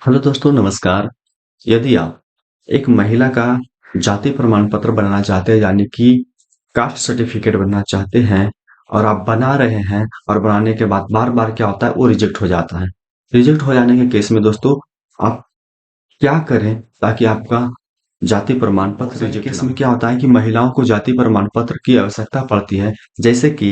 Hello दोस्तों, नमस्कार। यदि आप एक महिला का जाति प्रमाण पत्र बनाना चाहते हैं, यानी कि कास्ट सर्टिफिकेट बनना चाहते हैं, और आप बना रहे हैं और बनाने के बाद बार बार क्या होता है, वो रिजेक्ट हो जाता है। रिजेक्ट हो जाने के केस में दोस्तों, आप क्या करें ताकि आपका जाति प्रमाण पत्र रिजेक्ट केस में क्या होता है कि महिलाओं को जाति प्रमाण पत्र की आवश्यकता पड़ती है, जैसे कि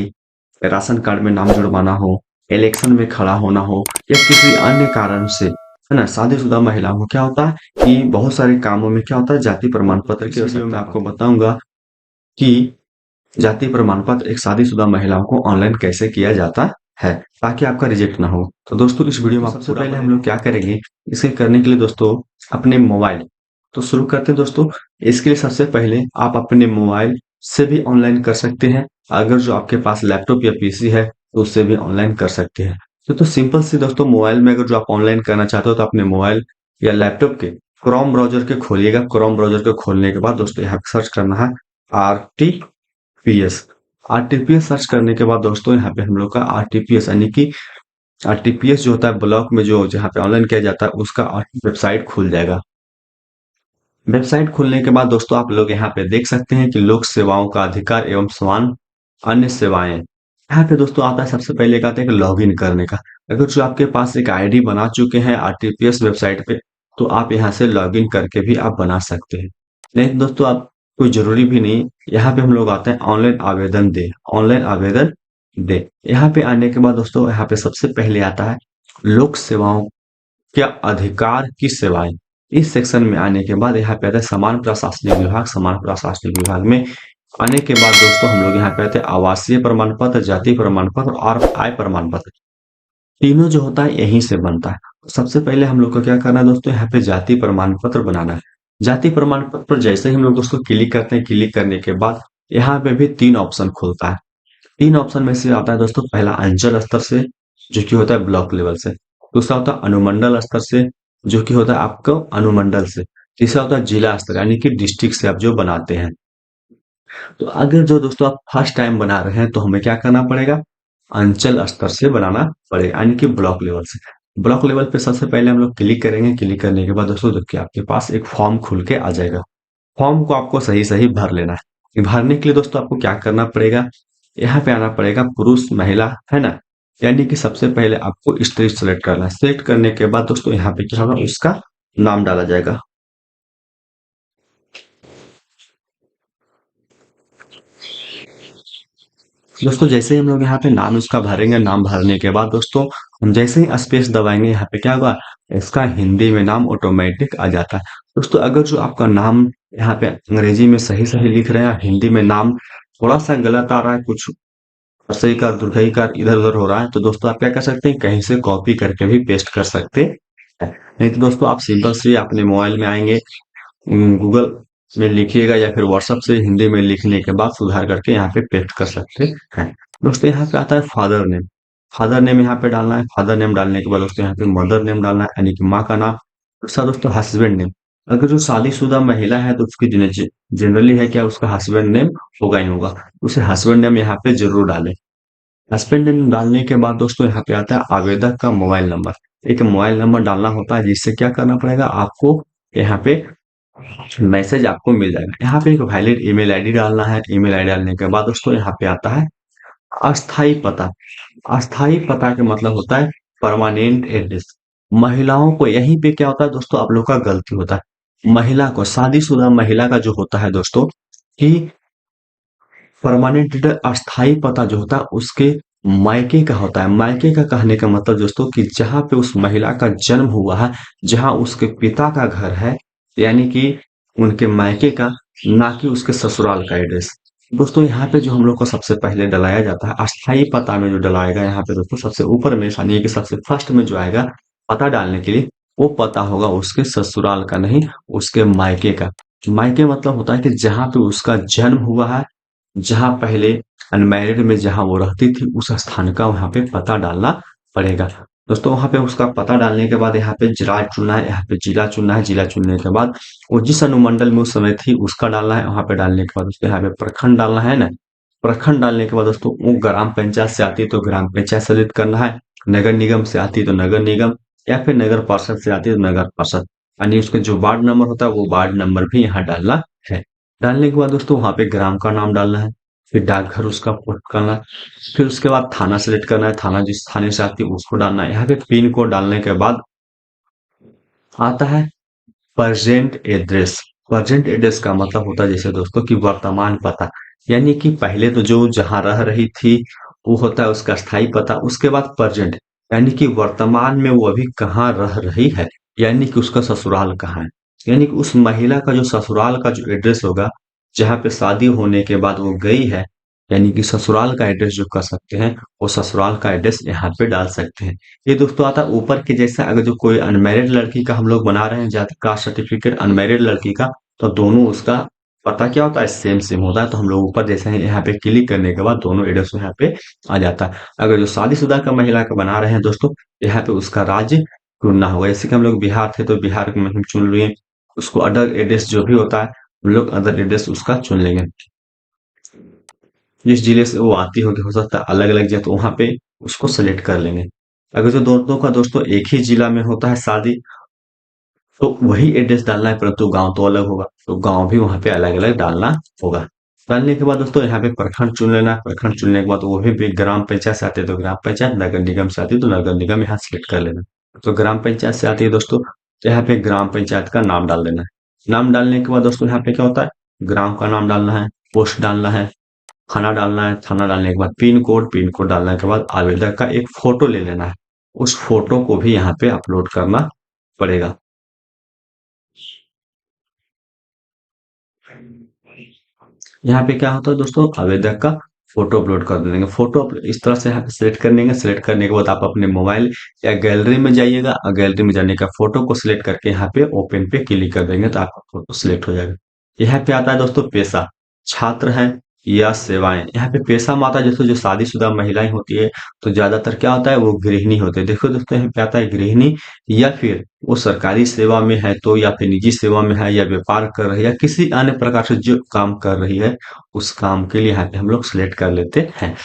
राशन कार्ड में नाम जुड़वाना हो, इलेक्शन में खड़ा होना हो, या किसी अन्य कारण से, है ना। शादीशुदा महिलाओं को क्या होता है कि बहुत सारे कामों में क्या होता है, जाति प्रमाण पत्र की वीडियो में आपको बताऊंगा कि जाति प्रमाण पत्र एक शादीशुदा महिलाओं को ऑनलाइन कैसे किया जाता है, ताकि आपका रिजेक्ट ना हो। तो दोस्तों, इस वीडियो में सबसे पहले हम लोग क्या करेंगे, इसे करने के लिए दोस्तों अपने मोबाइल, तो शुरू करते हैं दोस्तों। इसके लिए सबसे पहले आप अपने मोबाइल से भी ऑनलाइन कर सकते हैं। अगर जो आपके पास लैपटॉप या पीसी है तो उससे भी ऑनलाइन कर सकते हैं। तो सिंपल सी दोस्तों, मोबाइल में अगर जो आप ऑनलाइन करना चाहते हो तो अपने मोबाइल या लैपटॉप के क्रोम ब्राउजर के खोलिएगा। क्रोम ब्राउजर के खोलने के बाद दोस्तों यहाँ सर्च करना है आरटीपीएस। आरटीपीएस सर्च करने के बाद दोस्तों यहाँ पे हम लोग का आरटीपीएस यानी कि आरटीपीएस जो होता है ब्लॉक में, जो जहाँ पे ऑनलाइन किया जाता है, उसका वेबसाइट खुल जाएगा। वेबसाइट खुलने के बाद दोस्तों आप लोग यहाँ पे देख सकते हैं कि लोक सेवाओं का अधिकार एवं समान अन्य सेवाएं। यहाँ पे दोस्तों आता है सबसे पहले कहते हैं कि लॉगिन करने का। अगर जो आपके पास एक आईडी बना चुके हैं आरटीपीएस वेबसाइट पे, तो आप यहाँ से लॉगिन करके भी आप बना सकते हैं। नहीं दोस्तों, आप कोई जरूरी भी नहीं। यहाँ पे हम लोग आते हैं ऑनलाइन आवेदन दे। ऑनलाइन आवेदन दे, यहाँ पे आने के बाद दोस्तों यहाँ पे सबसे पहले आता है लोक सेवाओं क्या अधिकार की सेवाएं। इस सेक्शन में आने के बाद यहाँ पे आता है समान प्रशासनिक विभाग। समान प्रशासनिक विभाग में आने के बाद दोस्तों हम लोग यहाँ पे आते हैं आवासीय प्रमाण पत्र, जाति प्रमाण पत्र और आय प्रमाण पत्र। तीनों जो होता है यहीं से बनता है। तो सबसे पहले हम लोग को क्या करना है दोस्तों, यहाँ पे जाति प्रमाण पत्र बनाना है। जाति प्रमाण पत्र पर जैसे ही हम लोग दोस्तों क्लिक करते हैं, क्लिक करने के बाद यहाँ पे भी तीन ऑप्शन खुलता है। तीन ऑप्शन में से आता है दोस्तों, पहला अंचल स्तर से, जो कि होता है ब्लॉक लेवल से। दूसरा होता है अनुमंडल स्तर से, जो कि होता है आपको अनुमंडल से। तीसरा होता है जिला स्तर, यानी कि डिस्ट्रिक्ट से आप जो बनाते हैं। तो अगर जो दोस्तों आप फर्स्ट टाइम बना रहे हैं तो हमें क्या करना पड़ेगा, अंचल स्तर से बनाना पड़ेगा, यानी कि ब्लॉक लेवल से। ब्लॉक लेवल पे सबसे पहले हम लोग क्लिक करेंगे। क्लिक करने के बाद दोस्तों देखिए आपके पास एक फॉर्म खुल के आ जाएगा। फॉर्म को आपको सही सही भर लेना है। भरने के लिए दोस्तों आपको क्या करना पड़ेगा, यहाँ पे आना पड़ेगा पुरुष महिला, है ना। यानी कि सबसे पहले आपको स्त्री सेलेक्ट करना है। सेलेक्ट करने के बाद दोस्तों यहाँ पे क्या होगा, उसका नाम डाला जाएगा। दोस्तों जैसे ही हम लोग यहाँ पे नाम उसका भरेंगे, नाम भरने के बाद दोस्तों हम जैसे ही स्पेस दबाएंगे, यहाँ पे क्या होगा, इसका हिंदी में नाम ऑटोमेटिक आ जाता है। दोस्तों अगर जो आपका नाम यहाँ पे अंग्रेजी में सही सही लिख रहे हैं, हिंदी में नाम थोड़ा सा गलत आ रहा है, कुछ सही का दुर्घई का इधर उधर हो रहा है, तो दोस्तों आप क्या कर सकते हैं, कहीं से कॉपी करके भी पेस्ट कर सकते हैं। नहीं तो दोस्तों आप सिंपल से अपने मोबाइल में आएंगे, गूगल में लिखिएगा या फिर व्हाट्सएप से हिंदी में लिखने के बाद सुधार करके यहाँ पे पेस्ट कर सकते हैं। दोस्तों यहाँ पे आता है फादर नेम। फादर नेम यहाँ पे डालना है। फादर नेम डालने के बाद दोस्तों यहाँ पे मदर नेम डालना है, यानी कि माँ का नाम। दूसरा दोस्तों हस्बैंड नेम। अगर जो शादीशुदा महिला है तो उसकी जनरली है क्या, उसका हस्बैंड नेम होगा ही होगा। उसे हस्बैंड नेम यहाँ पे जरूर डालें। हस्बैंड नेम डालने के बाद दोस्तों यहाँ पे आता है आवेदक का मोबाइल नंबर। एक मोबाइल नंबर डालना होता है, जिससे क्या करना पड़ेगा आपको, यहाँ पे मैसेज आपको मिल जाएगा। यहाँ पे एक वैलिड ईमेल आईडी डालना है। ईमेल आईडी डालने के बाद दोस्तों यहाँ पे आता है अस्थाई पता। अस्थाई पता का मतलब होता है परमानेंट एड्रेस। महिलाओं को यहीं पे क्या होता है दोस्तों, आप लोग का गलती होता है। महिला को, शादीशुदा महिला का जो होता है दोस्तों, कि परमानेंट एड्रेस, अस्थाई पता जो होता है उसके मायके का होता है। मायके का कहने का मतलब दोस्तों कि जहां पे उस महिला का जन्म हुआ है, जहां उसके पिता का घर है, यानी कि उनके मायके का, ना कि उसके ससुराल का एड्रेस। दोस्तों यहाँ पे जो हम लोग को सबसे पहले डलाया जाता है अस्थाई पता में, जो डलाएगा यहाँ पे दोस्तों सबसे ऊपर में, यानी कि सबसे फर्स्ट में जो आएगा पता डालने के लिए, वो पता होगा उसके ससुराल का, नहीं उसके मायके का। मायके मतलब होता है कि जहां पे उसका जन्म हुआ है, जहां पहले अनमैरिड में जहां वो रहती थी, उस स्थान का वहां पे पता डालना पड़ेगा। दोस्तों वहां पे उसका पता डालने के बाद यहाँ पे जिला चुनना है। यहाँ पे जिला चुनना है। जिला चुनने के बाद वो जिस अनुमंडल में उस समय थी उसका डालना है। वहां पे डालने के बाद उसके यहाँ पे प्रखंड डालना है ना। प्रखंड डालने के बाद दोस्तों वो ग्राम पंचायत से आती है तो ग्राम पंचायत सेलेक्ट करना है। नगर निगम से आती है तो नगर निगम, या फिर नगर पार्षद से आती है तो नगर पार्षद, यानी उसका जो वार्ड नंबर होता है वो वार्ड नंबर भी यहाँ डालना है। डालने के बाद दोस्तों वहाँ पे ग्राम का नाम डालना है, फिर डाकघर उसका पोस्ट करना है, फिर उसके बाद थाना सेलेक्ट करना है, थाना जिस थाने से आती है उसको डालना है। यहाँ पे पिन कोड डालने के बाद आता है प्रेजेंट एड्रेस। प्रेजेंट एड्रेस का मतलब होता है जैसे दोस्तों कि वर्तमान पता, यानी कि पहले तो जो जहां रह रही थी वो होता है उसका स्थायी पता, उसके बाद प्रेजेंट यानी कि वर्तमान में वो अभी कहाँ रह रही है, यानी कि उसका ससुराल कहाँ है। यानी कि उस महिला का जो ससुराल का जो एड्रेस होगा, जहाँ पे शादी होने के बाद वो गई है, यानी कि ससुराल का एड्रेस जो कर सकते हैं वो ससुराल का एड्रेस यहाँ पे डाल सकते हैं। ये दोस्तों आता है ऊपर के जैसा। अगर जो कोई अनमैरिड लड़की का हम लोग बना रहे हैं जाति कास्ट सर्टिफिकेट अनमैरिड लड़की का, तो दोनों उसका पता क्या होता है, सेम सेम होता है। तो हम लोग ऊपर जैसे हैं यहाँ पे क्लिक करने के बाद दोनों एड्रेस यहाँ पे आ जाता है। अगर जो शादीशुदा का महिला का बना रहे हैं दोस्तों, यहाँ पे उसका राज्य चुनना होगा। जैसे कि हम लोग बिहार थे तो बिहार में हम चुन लिए, उसको अदर एड्रेस जो भी होता है हम लोग अदर एड्रेस उसका चुन लेंगे। जिस जिले से वो आती होगी हो सकता है अलग अलग जगह, तो वहां पे उसको सेलेक्ट कर लेंगे। अगर जो दोनों का दोस्तों एक ही जिला में होता है शादी, तो वही एड्रेस डालना है, परंतु गांव तो अलग होगा, तो गांव भी वहां पे अलग अलग डालना होगा। डालने के बाद दोस्तों यहाँ पे प्रखंड चुन लेना है। प्रखंड चुनने के बाद वो भी ग्राम पंचायत से आते हैं तो ग्राम पंचायत, नगर निगम से आती है तो नगर निगम यहाँ सिलेक्ट कर लेना। तो ग्राम पंचायत से आती है दोस्तों, तो यहाँ पे ग्राम पंचायत का नाम डाल देना है। नाम डालने के बाद दोस्तों यहाँ पे क्या होता है, ग्राम का नाम डालना है, पोस्ट डालना है, थाना डालना है, थाना डालने के बाद पिन कोड डालने के बाद आवेदक का एक फोटो ले लेना है, उस फोटो को भी यहाँ पे अपलोड करना पड़ेगा। यहाँ पे क्या होता है दोस्तों, आवेदक का फोटो अपलोड कर देंगे। फोटो इस तरह से यहाँ पे सिलेक्ट कर लेंगे। सिलेक्ट करने के बाद आप अपने मोबाइल या गैलरी में जाइएगा और गैलरी में जाने का फोटो को सिलेक्ट करके यहाँ पे ओपन पे क्लिक कर देंगे तो आपका फोटो सिलेक्ट हो जाएगा। यहाँ पे आता है दोस्तों पेशा, छात्र हैं या सेवाएं। यहाँ पे पेशा में आता है जैसे जो शादीशुदा महिलाएं होती है तो ज्यादातर क्या होता है वो गृहिणी होते हैं। देखो दोस्तों यहाँ पे आता है गृहिणी, या फिर वो सरकारी सेवा में है तो, या फिर निजी सेवा में है, या व्यापार कर रही है, या किसी अन्य प्रकार से जो काम कर रही है उस काम के लिए यहाँ पे हम लोग सिलेक्ट कर लेते हैं।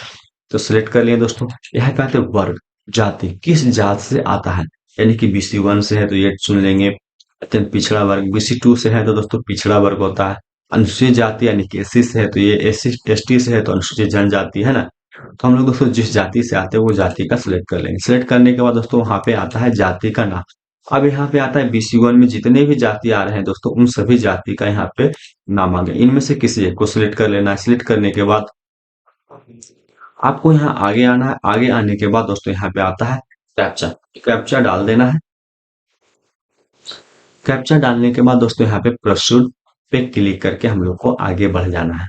तो सिलेक्ट कर लिए दोस्तों। यहाँ पे आते हैं वर्ग, जाति, किस जात से आता है, यानी कि BC1 से है तो ये चुन लेंगे। अत्यंत पिछड़ा वर्ग, BC2 से है तो दोस्तों पिछड़ा वर्ग होता है। अनुसूचित जाति यानी कि SC से है तो ये SC ST से है तो अनुसूचित जनजाति है ना। तो हम लोग दोस्तों जिस जाति से आते हैं वो जाति का सिलेक्ट कर लेंगे। सिलेक्ट करने के बाद दोस्तों वहां पे आता है जाति का नाम। अब यहाँ पे आता है BC1 में जितने भी जाति आ रहे हैं दोस्तों उन सभी जाति का यहाँ पे नाम आ गया। इनमें से किसी एक को सिलेक्ट कर लेना है। सिलेक्ट करने के बाद आपको यहाँ आगे आना है। आगे आने के बाद दोस्तों यहाँ पे आता है कैप्चा। कैप्चा डाल देना है। कैप्चा डालने के बाद दोस्तों यहाँ पे प्रोसीड पे क्लिक करके हम लोग को आगे बढ़ जाना है।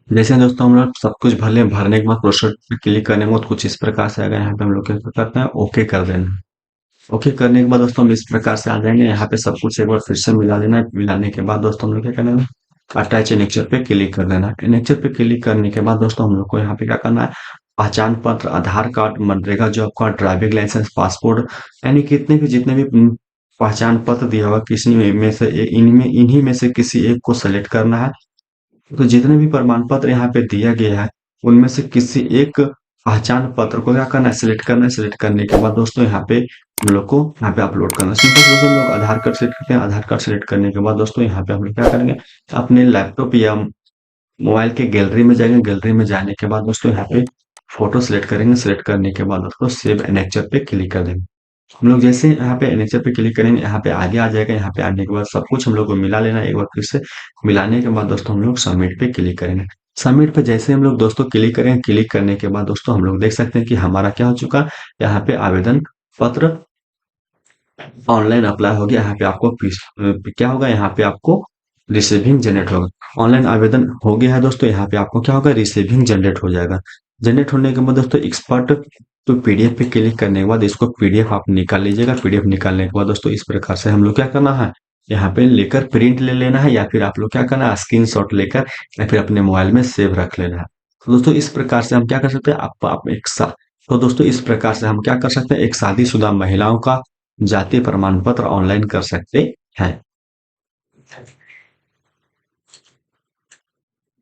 जैसे दोस्तों हम लोग सब कुछ भरने के बाद प्रोसीड पे क्लिक करने के बाद कुछ इस प्रकार से आएगा। यहाँ पे हम लोग क्या करते हैं, ओके कर देना। ओके करने के बाद दोस्तों हम इस प्रकार से आ जाएंगे। यहाँ पे सब कुछ एक बार फिर से मिला लेना है। मिलाने के बाद दोस्तों हम लोग क्या करना है, अटैच एनेक्चर पे क्लिक कर देना है। एनेक्चर पे क्लिक करने के बाद दोस्तों हम लोग को यहाँ पे क्या करना है, पहचान पत्र, आधार कार्ड, मनरेगा job card, driving licence, passport, यानी कितने भी जितने भी पहचान पत्र दिया हुआ किसी में से इनमें इन्हीं में से किसी एक को सेलेक्ट करना है। तो जितने भी प्रमाण पत्र यहाँ पे दिया गया है उनमें से किसी एक पहचान पत्र को क्या करना है, सिलेक्ट करना है। सिलेक्ट करने के बाद दोस्तों यहाँ पे हम लोग को यहाँ पे अपलोड करना है। सिंपल से दोस्तों हम लोग आधार कार्ड सिलेक्ट करते हैं। आधार कार्ड सिलेक्ट करने के बाद दोस्तों यहाँ पे हम लोग क्या करेंगे, अपने लैपटॉप या मोबाइल के गैलरी में जाएंगे। गैलरी में जाने के बाद दोस्तों यहाँ पे फोटो सिलेक्ट करेंगे। सिलेक्ट करने के बाद दोस्तों सेव एनेक्चर पे क्लिक कर देंगे। हम लोग जैसे यहाँ पे एनेक्चर पे क्लिक करेंगे यहाँ पे आगे आ जाएगा। यहाँ पे आने के बाद सब कुछ हम लोग को मिला लेना है एक बार फिर से। मिलाने के बाद दोस्तों हम लोग सबमिट पे क्लिक करेंगे। सबमिट पे जैसे हम लोग दोस्तों क्लिक करेंगे, क्लिक करने के बाद दोस्तों हम लोग देख सकते हैं कि हमारा क्या हो चुका, यहाँ पे आवेदन पत्र ऑनलाइन अप्लाई हो गया। यहाँ पे आपको क्या होगा, यहाँ पे आपको रिसीविंग जनरेट होगा। ऑनलाइन आवेदन हो गया है दोस्तों। यहाँ पे आपको क्या होगा, रिसीविंग जनरेट हो जाएगा। जनरेट होने के बाद दोस्तों एक्सपर्ट तो PDF पे क्लिक करने के बाद इसको PDF आप निकाल लीजिएगा। PDF निकालने के बाद दोस्तों इस प्रकार से हम लोग क्या करना है, यहाँ पे लेकर प्रिंट ले लेना है, या फिर आप लोग क्या करना है स्क्रीनशॉट लेकर या फिर अपने मोबाइल में सेव रख लेना है। तो दोस्तों इस प्रकार से हम क्या कर सकते हैं, आप एक साथ, तो दोस्तों इस प्रकार से हम क्या कर सकते हैं, एक शादीशुदा महिलाओं का जाति प्रमाण पत्र ऑनलाइन कर सकते हैं।